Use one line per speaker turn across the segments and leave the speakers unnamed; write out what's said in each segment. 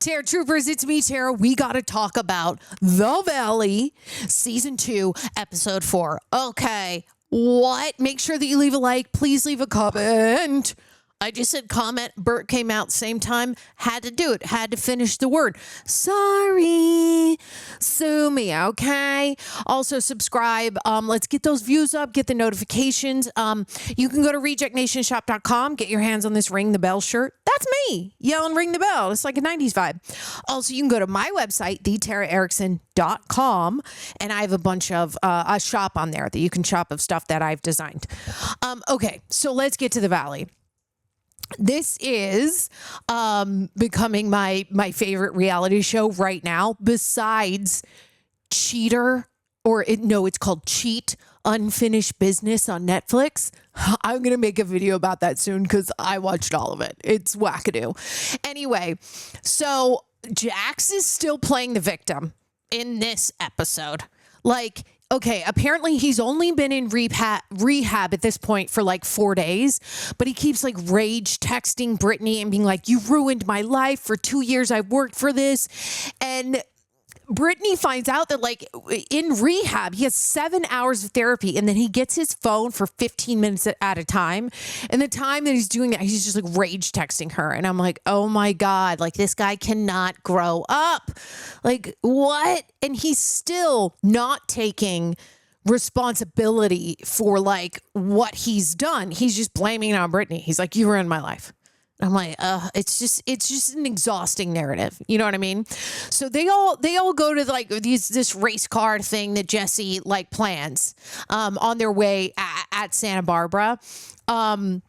Tara Troopers, it's me, Tara. We got to talk about The Valley, Season 2, Episode 4. Okay, what? Make sure that you leave a like. Please leave a comment. I just said comment. Bert came out same time. Had to do it. Had to finish the word. Sorry. Sue me, okay? Also, subscribe. Let's get those views up. Get the notifications. You can go to rejectnationshop.com. Get your hands on this Ring the Bell shirt. That's me yelling Ring the Bell. It's like a 90s vibe. Also, you can go to my website, thetaraerickson.com, and I have a bunch of a shop on there that you can shop of stuff that I've designed. Okay, so let's get to The Valley. This is becoming my favorite reality show right now, besides Cheater, it's called Cheat, Unfinished Business on Netflix. I'm going to make a video about that soon because I watched all of it. It's wackadoo. Anyway, so Jax is still playing the victim in this episode. Like, okay, apparently he's only been in rehab at this point for like 4 days, but he keeps like rage texting Brittany and being like, you ruined my life. For 2 years I've worked for this. And Brittany finds out that like in rehab, he has 7 hours of therapy and then he gets his phone for 15 minutes at a time. And the time that he's doing that, he's just like rage texting her. And I'm like, oh my God, like this guy cannot grow up. Like what? And he's still not taking responsibility for like what he's done. He's just blaming it on Brittany. He's like, you ruined my life. I'm like, it's just an exhausting narrative. You know what I mean? So they all go to like this race car thing that Jesse like plans on their way at Santa Barbara. And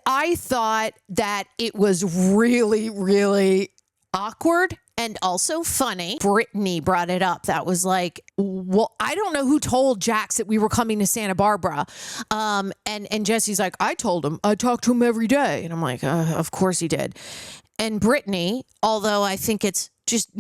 I thought that it was really, really awkward and also funny. Brittany brought it up. That was like, well, I don't know who told Jax that we were coming to Santa Barbara. And Jesse's like, I told him. I talk to him every day. And I'm like, of course he did. And Brittany, although I think it's just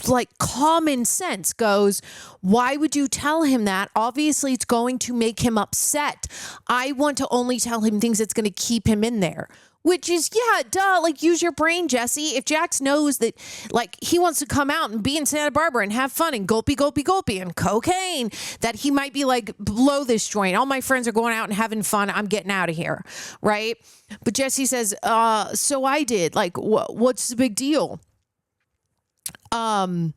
like common sense, goes, why would you tell him that? Obviously, it's going to make him upset. I want to only tell him things that's going to keep him in there. Which is, yeah, duh, like use your brain, Jesse. If Jax knows that like he wants to come out and be in Santa Barbara and have fun and gulpy and cocaine, that he might be like, blow this joint. All my friends are going out and having fun. I'm getting out of here, right? But Jesse says, so I did. Like, what's the big deal? And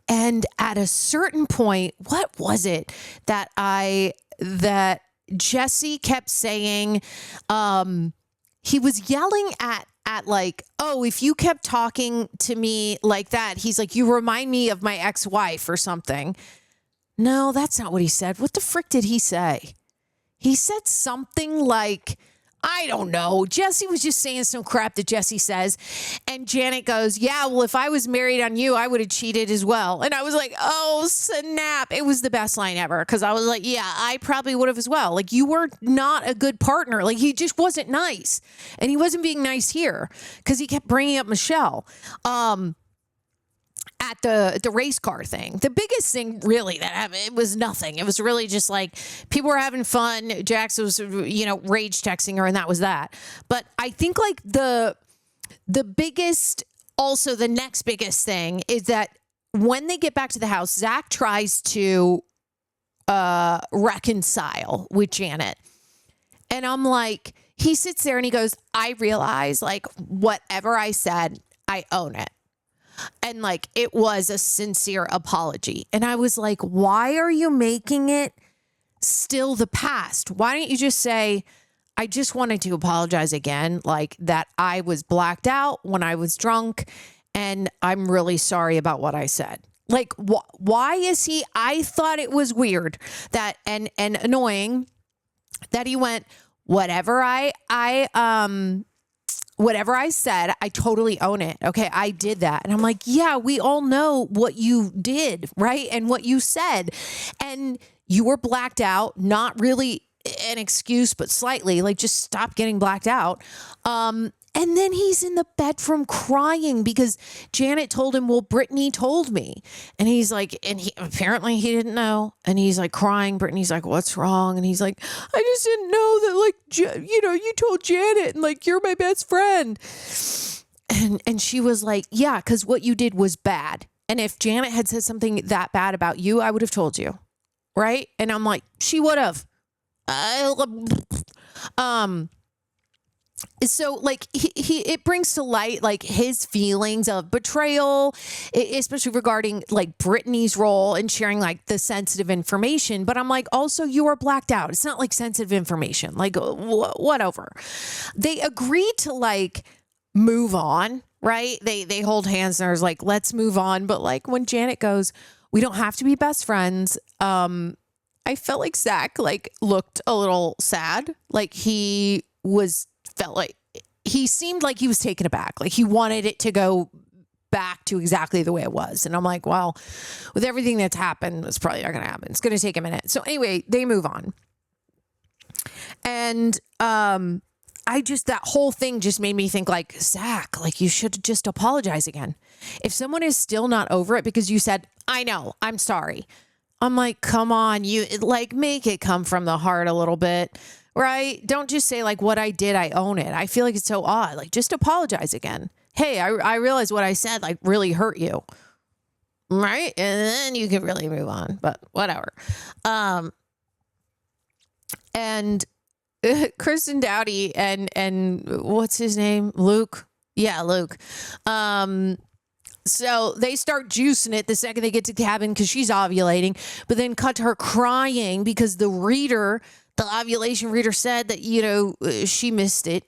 at a certain point, what was it that Jesse kept saying, he was yelling at like, oh, if you kept talking to me like that, he's like, you remind me of my ex-wife or something. No, that's not what he said. What the frick did he say? He said something like, I don't know. Jesse was just saying some crap that Jesse says. And Janet goes, yeah, well, if I was married on you, I would have cheated as well. And I was like, oh, snap. It was the best line ever. Because I was like, yeah, I probably would have as well. Like, you were not a good partner. Like, he just wasn't nice. And he wasn't being nice here because he kept bringing up Michelle. At the race car thing. The biggest thing really that happened, it was nothing. It was really just like people were having fun. Jax was, rage texting her and that was that. But I think like the biggest, also the next biggest thing is that when they get back to the house, Zack tries to reconcile with Janet. And I'm like, he sits there and he goes, I realize like whatever I said, I own it. And like, it was a sincere apology. And I was like, why are you making it still the past? Why don't you just say, I just wanted to apologize again, like that I was blacked out when I was drunk and I'm really sorry about what I said. Like, why is he? I thought it was weird that and annoying that he went, whatever whatever I said, I totally own it. Okay, I did that. And I'm like, yeah, we all know what you did, right? And what you said. And you were blacked out, not really an excuse, but slightly, like just stop getting blacked out. And then he's in the bedroom crying because Janet told him, well, Brittany told me. And he's like, and apparently he didn't know. And he's like crying. Brittany's like, what's wrong? And he's like, I just didn't know that, like, you told Janet and like, you're my best friend. And she was like, yeah, because what you did was bad. And if Janet had said something that bad about you, I would have told you. Right. And I'm like, she would have. So like it brings to light like his feelings of betrayal, especially regarding like Brittany's role in sharing like the sensitive information. But I'm like, also you are blacked out. It's not like sensitive information, like whatever. They agreed to like move on, right? They hold hands and there's like, let's move on. But like when Janet goes, we don't have to be best friends. I felt like Zack like looked a little sad. Like he felt like he seemed like he was taken aback. Like he wanted it to go back to exactly the way it was. And I'm like, well, with everything that's happened, it's probably not going to happen. It's going to take a minute. So anyway, they move on. And that whole thing just made me think like, Zack, like you should just apologize again. If someone is still not over it because you said, I know, I'm sorry. I'm like, come on, you like make it come from the heart a little bit. Right? Don't just say like what I did, I own it. I feel like it's so odd. Like just apologize again. Hey, I realize what I said like really hurt you. Right? And then you can really move on, but whatever. And Kristen Dowdy and what's his name? Luke. Yeah, Luke. So they start juicing it the second they get to the cabin because she's ovulating, but then cut to her crying because the ovulation reader said that, she missed it.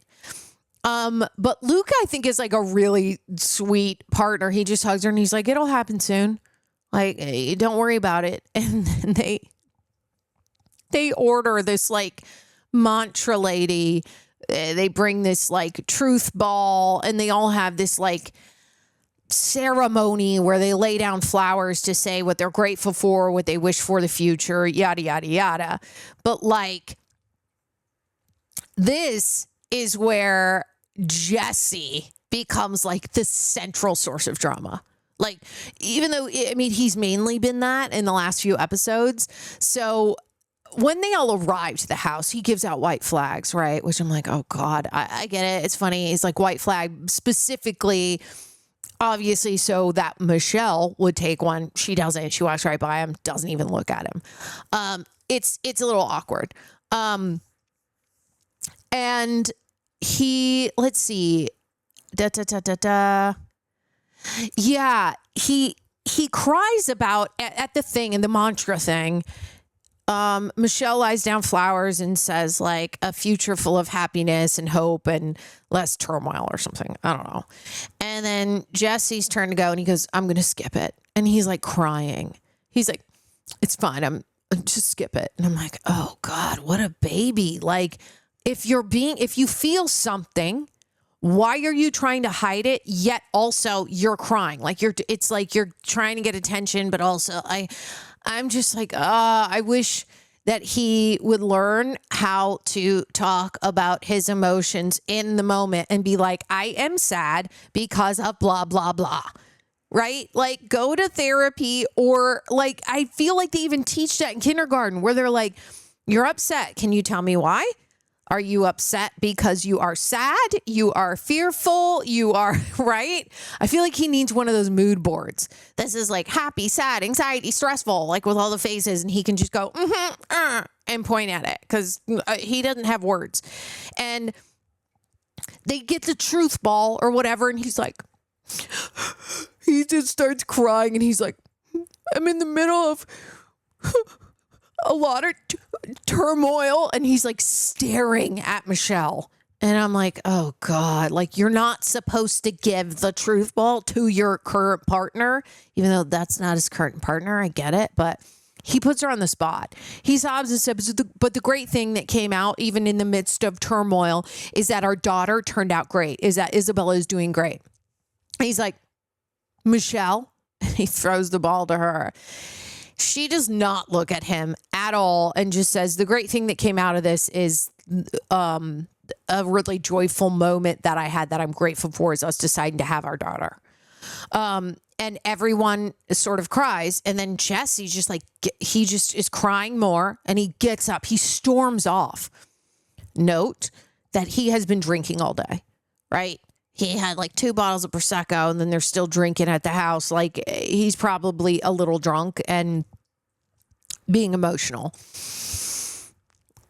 But Luke, I think, is like a really sweet partner. He just hugs her and he's like, it'll happen soon. Like, hey, don't worry about it. And then they order this like mantra lady. They bring this like truth ball and they all have this like ceremony where they lay down flowers to say what they're grateful for, what they wish for the future, yada, yada, yada. But like, this is where Jesse becomes like the central source of drama. Like, even though, he's mainly been that in the last few episodes. So when they all arrive to the house, he gives out white flags, right? Which I'm like, oh God, I get it. It's funny. It's like white flag specifically, obviously, so that Michelle would take one. She doesn't. She walks right by him, doesn't even look at him. It's a little awkward. And he, let's see. Yeah, he cries about at the thing and the mantra thing. Michelle lies down flowers and says like a future full of happiness and hope and less turmoil or something. I don't know. And then Jesse's turn to go and he goes, I'm going to skip it. And he's like crying. He's like, it's fine. I'm just skip it. And I'm like, oh God, what a baby. Like if you feel something, why are you trying to hide it? Yet also you're crying. Like it's like you're trying to get attention, but also I'm just like, I wish that he would learn how to talk about his emotions in the moment and be like, I am sad because of blah, blah, blah. Right? Like go to therapy, or like, I feel like they even teach that in kindergarten where they're like, you're upset. Can you tell me why? Are you upset because you are sad? You are fearful? You are, right? I feel like he needs one of those mood boards. This is like happy, sad, anxiety, stressful, like with all the faces, and he can just go, and point at it because he doesn't have words. And they get the truth ball or whatever, and he's like, he just starts crying, and he's like, I'm in the middle of a lot of turmoil, and he's like staring at Michelle, and I'm like, oh God, like you're not supposed to give the truth ball to your current partner, even though that's not his current partner. I get it, but he puts her on the spot. He sobs and says, but the great thing that came out even in the midst of turmoil is that our daughter turned out great, is that Isabella is doing great. He's like, Michelle, and he throws the ball to her. She does not look at him at all and just says, the great thing that came out of this is a really joyful moment that I had that I'm grateful for is us deciding to have our daughter. And everyone sort of cries. And then Jesse's just like, he just is crying more, and he gets up. He storms off. Note that he has been drinking all day, right? he had like 2 bottles of Prosecco and then they're still drinking at the house. Like he's probably a little drunk and being emotional.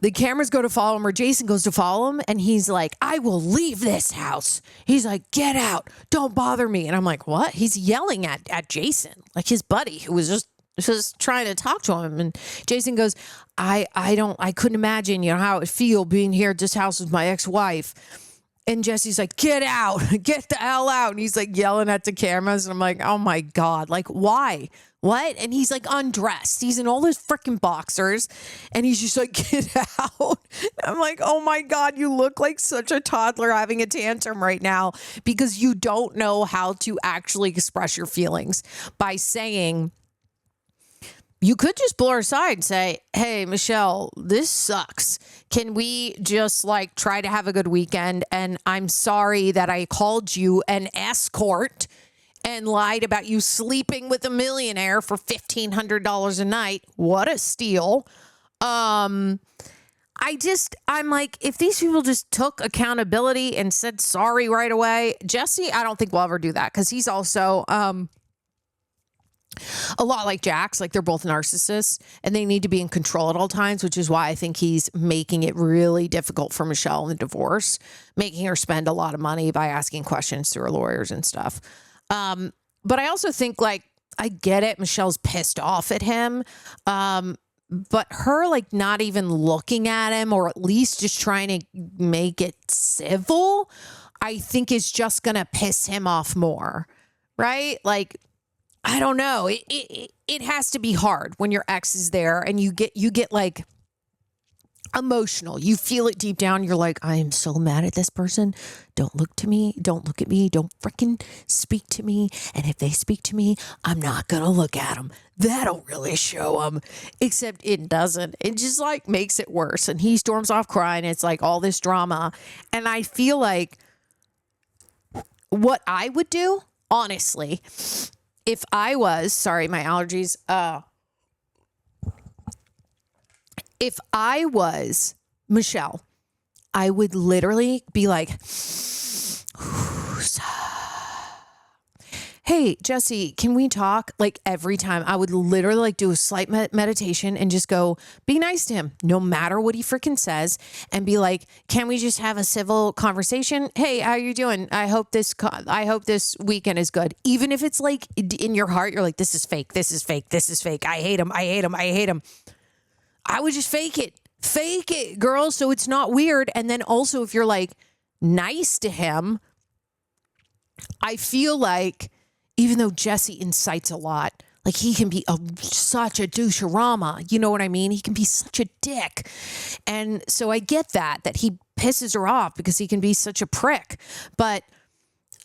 The cameras go to follow him, or Jason goes to follow him, and he's like, I will leave this house. He's like, get out. Don't bother me. And I'm like, what? He's yelling at Jason, like his buddy who was just trying to talk to him. And Jason goes, I couldn't imagine, how it would feel being here at this house with my ex-wife. And Jesse's like, get out, get the hell out. And he's like yelling at the cameras. And I'm like, oh my God, like why? What? And he's like undressed. He's in all his freaking boxers. And he's just like, get out. I'm like, oh my God, you look like such a toddler having a tantrum right now because you don't know how to actually express your feelings by saying, you could just blow her aside and say, hey, Michelle, this sucks. Can we just like try to have a good weekend? And I'm sorry that I called you an escort and lied about you sleeping with a millionaire for $1,500 a night. What a steal. I'm like, if these people just took accountability and said sorry right away, Jesse, I don't think will ever do that because he's also a lot like Jax. Like they're both narcissists and they need to be in control at all times, which is why I think he's making it really difficult for Michelle in the divorce, making her spend a lot of money by asking questions to her lawyers and stuff. But I also think like, I get it. Michelle's pissed off at him. But her like not even looking at him or at least just trying to make it civil, I think is just going to piss him off more. Right? Like, I don't know. It has to be hard when your ex is there and you get like emotional. You feel it deep down. You're like, I am so mad at this person. Don't look to me. Don't look at me. Don't freaking speak to me. And if they speak to me, I'm not going to look at them. That'll really show them. Except it doesn't. It just like makes it worse. And he storms off crying. It's like all this drama. And I feel like what I would do, honestly, if I was, sorry, my allergies, if I was Michelle, I would literally be like, hey, Jesse, can we talk? Like every time I would literally like do a slight meditation and just go, be nice to him, no matter what he freaking says, and be like, can we just have a civil conversation? Hey, how you doing? I hope this weekend is good. Even if it's like in your heart, you're like, this is fake. This is fake. This is fake. I hate him. I hate him. I hate him. I would just fake it, girl. So it's not weird. And then also if you're like nice to him, I feel like, even though Jesse incites a lot, like he can be such a doucherama, you know what I mean? He can be such a dick. And so I get that he pisses her off because he can be such a prick. But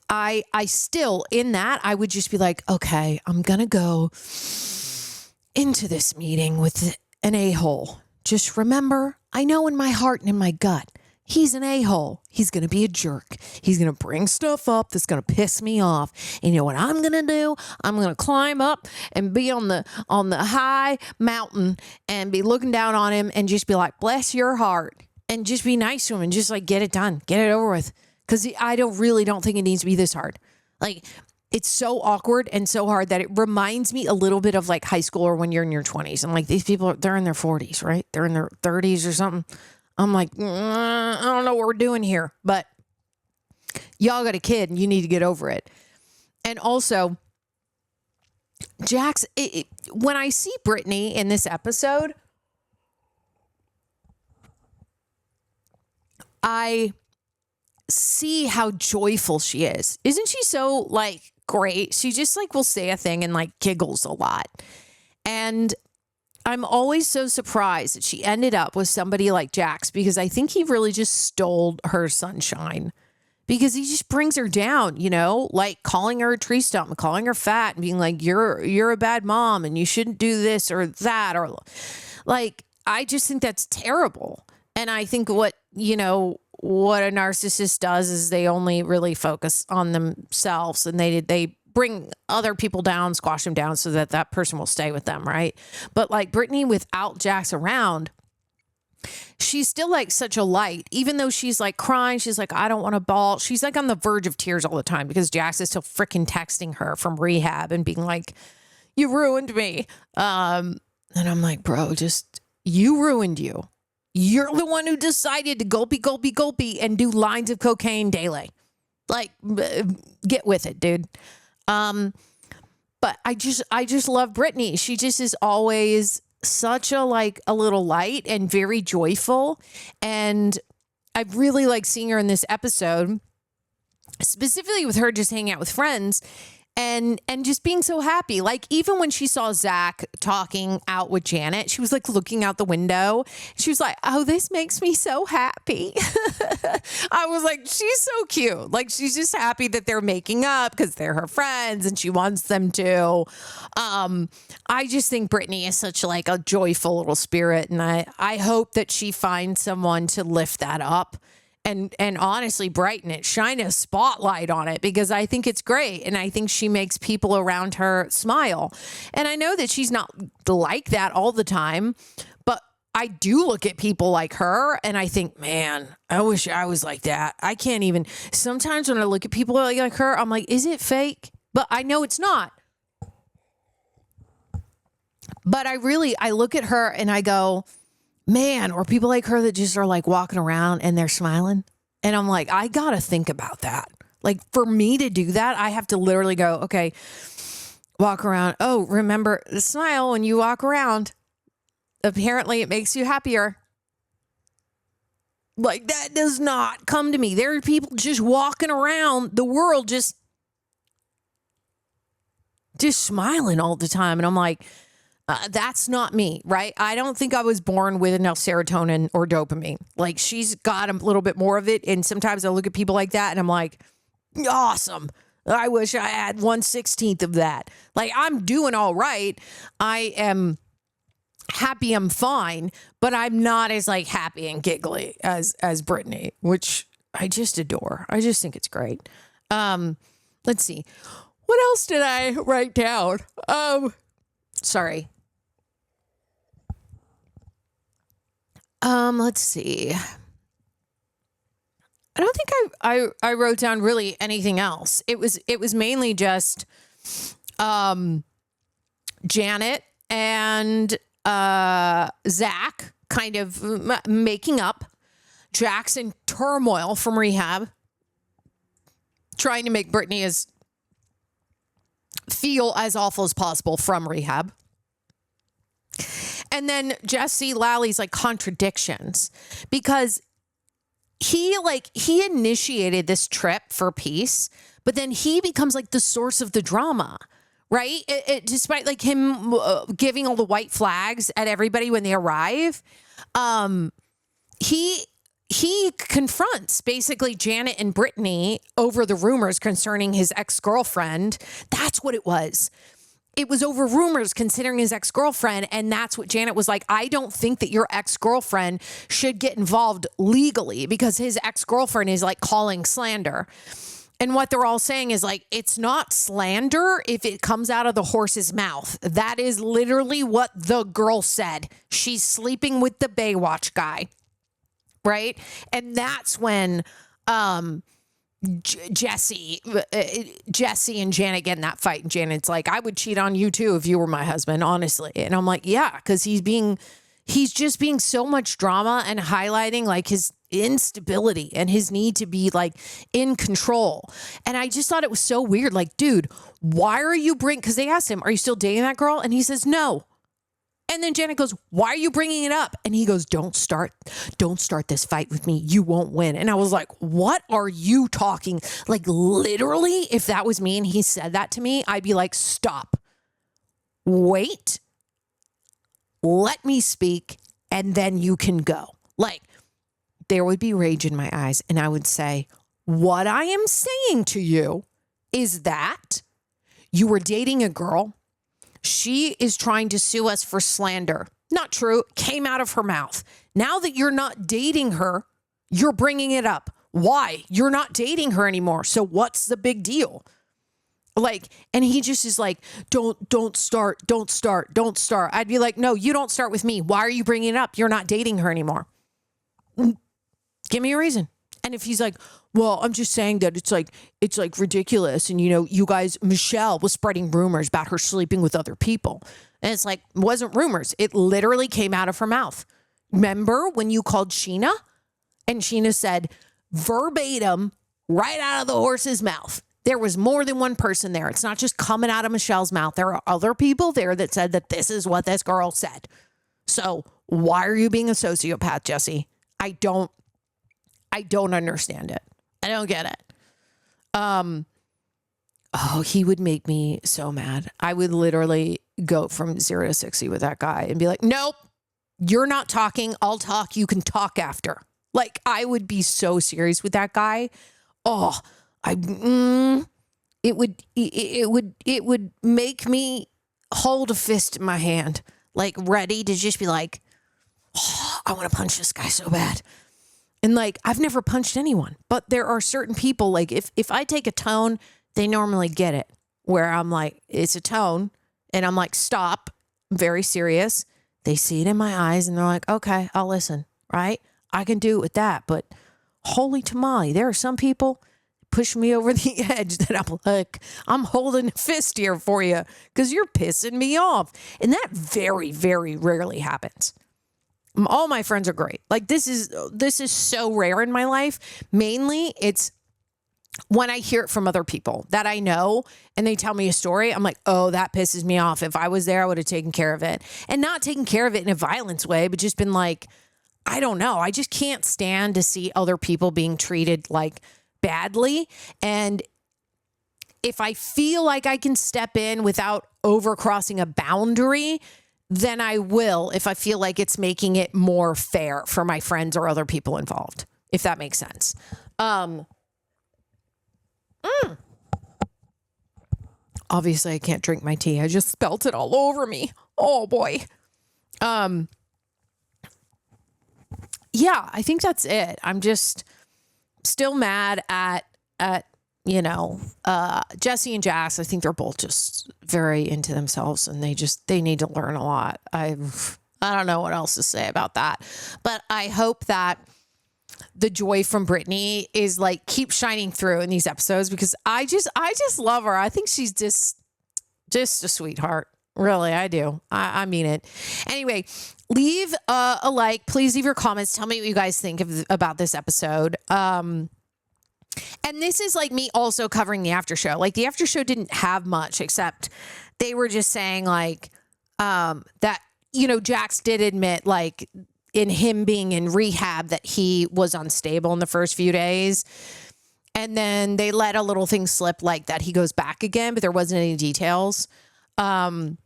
I still, in that, I would just be like, okay, I'm going to go into this meeting with an a-hole. Just remember, I know in my heart and in my gut, he's an a-hole. He's going to be a jerk. He's going to bring stuff up that's going to piss me off. And you know what I'm going to do? I'm going to climb up and be on the high mountain and be looking down on him and just be like, bless your heart. And just be nice to him and just like get it done. Get it over with. Because I don't think it needs to be this hard. Like, it's so awkward and so hard that it reminds me a little bit of like high school or when you're in your 20s. And like these people, they're in their 40s, right? They're in their 30s or something. I'm like, I don't know what we're doing here, but y'all got a kid and you need to get over it. And also, Jax, when I see Brittany in this episode, I see how joyful she is. Isn't she so like great? She just like will say a thing and like giggles a lot. And I'm always so surprised that she ended up with somebody like Jax because I think he really just stole her sunshine because he just brings her down, you know, like calling her a tree stump, calling her fat and being like, you're a bad mom and you shouldn't do this or that. Or like, I just think that's terrible. And I think what a narcissist does is they only really focus on themselves and they bring other people down, squash them down so that person will stay with them, right? But like Brittany, without Jax around, she's still like such a light, even though she's like crying. She's like, I don't want to bawl. She's like on the verge of tears all the time because Jax is still freaking texting her from rehab and being like, you ruined me. And I'm like, bro, you ruined you. You're the one who decided to gulpy and do lines of cocaine daily. Like, get with it, dude. But I just love Brittany. She just is always such a little light and very joyful. And I really like seeing her in this episode, specifically with her just hanging out with friends and just being so happy. Like, even when she saw Zack talking out with Janet, she was like looking out the window. She was like, oh, this makes me so happy. I was like, she's so cute. Like, she's just happy that they're making up because they're her friends and she wants them to. I just think Brittany is such like a joyful little spirit. And I hope that she finds someone to lift that up. And honestly, brighten it, shine a spotlight on it, because I think it's great. And I think she makes people around her smile. And I know that she's not like that all the time, but I do look at people like her and I think, man, I wish I was like that. I can't even. Sometimes when I look at people like her, I'm like, is it fake? But I know it's not. But I look at her and I go, man, or people like her that just are like walking around and they're smiling. And I'm like, I got to think about that. Like, for me to do that, I have to literally go, okay, walk around. Oh, remember the smile when you walk around. Apparently it makes you happier. Like, that does not come to me. There are people just walking around the world just smiling all the time. And I'm like, that's not me, right? I don't think I was born with enough serotonin or dopamine. Like, she's got a little bit more of it. And sometimes I look at people like that and I'm like, awesome. I wish I had 1/16 of that. Like, I'm doing all right. I am happy. I'm fine, but I'm not as like happy and giggly as Brittany, which I just adore. I just think it's great. Let's see. What else did I write down? Sorry. Let's see. I don't think I wrote down really anything else. It was mainly just Janet and Zack kind of making up. Jax in turmoil from rehab, trying to make Brittany feel as awful as possible from rehab. And then Jesse Lally's like contradictions, because he initiated this trip for peace, but then he becomes like the source of the drama, right? Despite like him giving all the white flags at everybody when they arrive, he confronts basically Janet and Brittany over the rumors concerning his ex-girlfriend. That's what it was. It was over rumors considering his ex-girlfriend. And that's what Janet was like, I don't think that your ex-girlfriend should get involved legally, because his ex-girlfriend is like calling slander. And what they're all saying is like, it's not slander if it comes out of the horse's mouth. That is literally what the girl said. She's sleeping with the Baywatch guy. Right. And that's when Jesse and Janet get in that fight. And Janet's like, I would cheat on you too if you were my husband, honestly. And I'm like, yeah, because he's just being so much drama and highlighting like his instability and his need to be like in control. And I just thought it was so weird. Like, dude, why are you because they asked him, are you still dating that girl? And he says, no. And then Janet goes, why are you bringing it up? And he goes, don't start this fight with me. You won't win. And I was like, what are you talking? Like, literally, if that was me and he said that to me, I'd be like, stop, wait, let me speak, and then you can go. Like, there would be rage in my eyes. And I would say, what I am saying to you is that you were dating a girl. She is trying to sue us for slander. Not true. Came out of her mouth. Now that you're not dating her, you're bringing it up. Why? You're not dating her anymore. So what's the big deal? Like, and he just is like, don't start. I'd be like, no, you don't start with me. Why are you bringing it up? You're not dating her anymore. Give me a reason. And if he's like, well, I'm just saying that it's like ridiculous. And, you guys, Michelle was spreading rumors about her sleeping with other people. And it's like, it wasn't rumors. It literally came out of her mouth. Remember when you called Sheena? And Sheena said verbatim, right out of the horse's mouth, there was more than one person there. It's not just coming out of Michelle's mouth. There are other people there that said that this is what this girl said. So why are you being a sociopath, Jesse? I don't understand it. I don't get it. He would make me so mad. I would literally go from 0 to 60 with that guy and be like, nope, you're not talking. I'll talk. You can talk after. Like, I would be so serious with that guy. Oh, it would make me hold a fist in my hand, like ready to just be like, oh, I want to punch this guy so bad. And like, I've never punched anyone, but there are certain people, like if I take a tone, they normally get it, where I'm like, it's a tone, and I'm like, stop, I'm very serious. They see it in my eyes and they're like, okay, I'll listen, right? I can do it with that. But holy tamale, there are some people push me over the edge that I'm like, I'm holding a fist here for you because you're pissing me off. And that very, very rarely happens. All my friends are great. Like, this is so rare in my life. Mainly it's when I hear it from other people that I know and they tell me a story, I'm like, oh, that pisses me off. If I was there, I would have taken care of it. And not taken care of it in a violence way, but just been like, I don't know. I just can't stand to see other people being treated like badly. And if I feel like I can step in without overcrossing a boundary, then I will, if I feel like it's making it more fair for my friends or other people involved, if that makes sense. Obviously, I can't drink my tea. I just spelt it all over me. Oh, boy. Yeah, I think that's it. I'm just still mad at Jesse and Jax. I think they're both just very into themselves and they need to learn a lot. I don't know what else to say about that, but I hope that the joy from Brittany is like keep shining through in these episodes because I just love her. I think she's just a sweetheart. Really, I do. I mean it. Anyway, leave a like. Please leave your comments. Tell me what you guys think about this episode. And this is like me also covering the after show. Like the after show didn't have much except they were just saying like that, Jax did admit like in him being in rehab that he was unstable in the first few days. And then they let a little thing slip like that he goes back again, but there wasn't any details. Oh,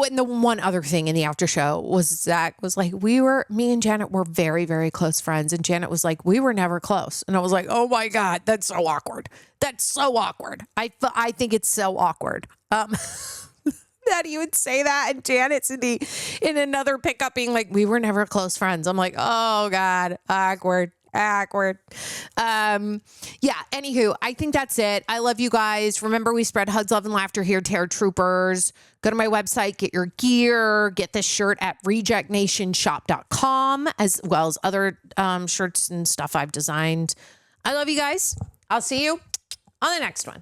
and the one other thing in the after show was Zach was like, me and Janet were very, very close friends. And Janet was like, we were never close. And I was like, oh my God, that's so awkward. That's so awkward. I think it's so awkward. That he would say that and Janet's in another pickup being like, we were never close friends. I'm like, oh God, awkward. Yeah, anywho, I think that's it. I love you guys. Remember, we spread hugs, love, and laughter here, Terror Troopers. Go to my website, get your gear, get this shirt at rejectnationshop.com, as well as other shirts and stuff I've designed. I love you guys. I'll see you on the next one.